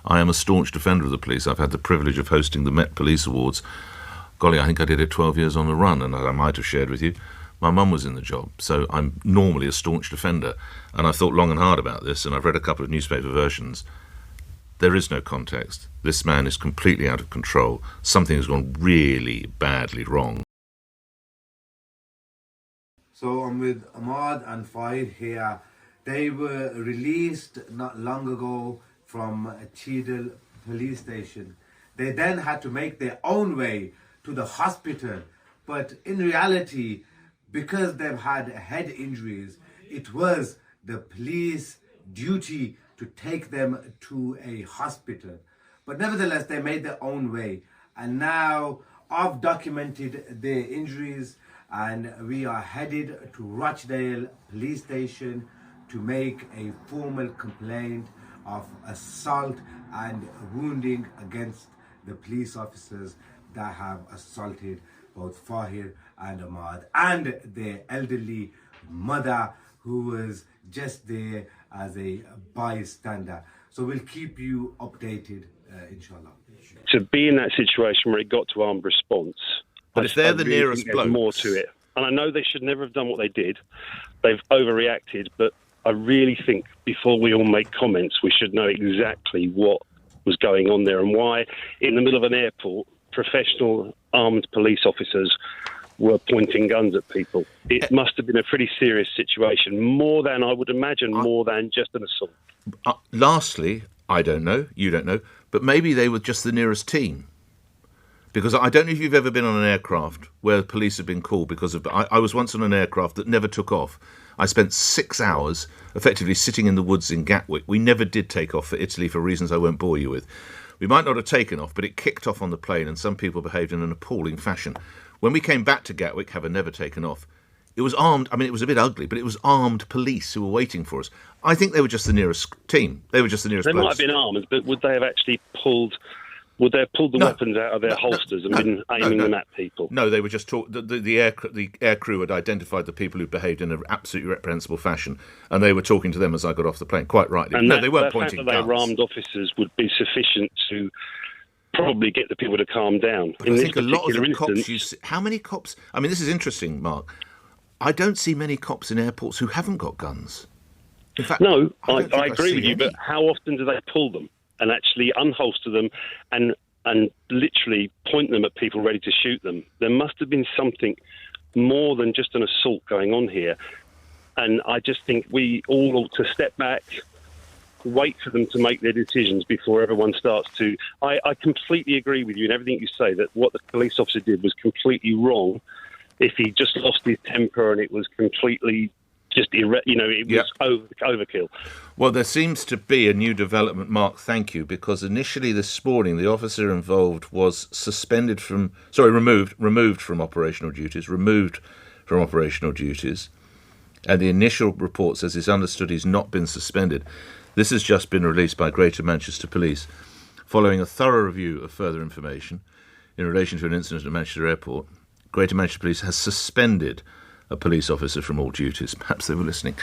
I am a staunch defender of the police. I've had the privilege of hosting the Met Police Awards. Golly, I think I did it 12 years on the run, and I might have shared with you, my mum was in the job, so I'm normally a staunch defender. And I've thought long and hard about this, and I've read a couple of newspaper versions. There is no context. This man is completely out of control. Something has gone really badly wrong. So I'm with Ahmad and Fahid here. They were released not long ago from Cheadle police station. They then had to make their own way to the hospital. But in reality, because they've had head injuries, it was the police duty to take them to a hospital. But nevertheless, they made their own way. And now I've documented their injuries, and we are headed to Rochdale police station to make a formal complaint of assault and wounding against the police officers that have assaulted both Fahir and Ahmad and their elderly mother, who was just there as a bystander. So we'll keep you updated, inshallah. To be in that situation where it got to armed response, but if they're the nearest there's blokes, more to it. And I know they should never have done what they did. They've overreacted, but I really think before we all make comments, we should know exactly what was going on there and why, in the middle of an airport, professional armed police officers were pointing guns at people. It must have been a pretty serious situation, more than, I would imagine, more than just an assault. Lastly, I don't know, you don't know, but maybe they were just the nearest team. Because I don't know if you've ever been on an aircraft where police have been called because of... I was once on an aircraft that never took off. I spent 6 hours effectively sitting in the woods in Gatwick. We never did take off for Italy for reasons I won't bore you with. We might not have taken off, but it kicked off on the plane and some people behaved in an appalling fashion. When we came back to Gatwick, having never taken off, it was armed... I mean, it was a bit ugly, but it was armed police who were waiting for us. I think they were just the nearest team. They were just the nearest They blokes. might have been armed, but would they have actually pulled... Would they have pulled the weapons out of their holsters and been aiming them at people? No, they were just the air crew had identified the people who behaved in an absolutely reprehensible fashion, and they were talking to them as I got off the plane. Quite rightly. And no, they weren't the fact pointing that guns. they were armed officers would be sufficient to probably get the people to calm down. But I think a lot of the cops. How many cops? I mean, this is interesting, Mark. I don't see many cops in airports who haven't got guns. In fact, no, I agree with you. But how often do they pull them and actually unholster them and literally point them at people ready to shoot them? There must have been something more than just an assault going on here. And I just think we all ought to step back, wait for them to make their decisions before everyone starts to... I completely agree with you in everything you say, that what the police officer did was completely wrong. If he just lost his temper and it was completely... it was overkill. Well, there seems to be a new development, Mark, thank you, because initially this morning the officer involved was removed from operational duties, and the initial report says it's understood he's not been suspended. This has just been released by Greater Manchester Police, following a thorough review of further information in relation to an incident at Manchester Airport. Greater Manchester Police has suspended a police officer from all duties. Perhaps they were listening.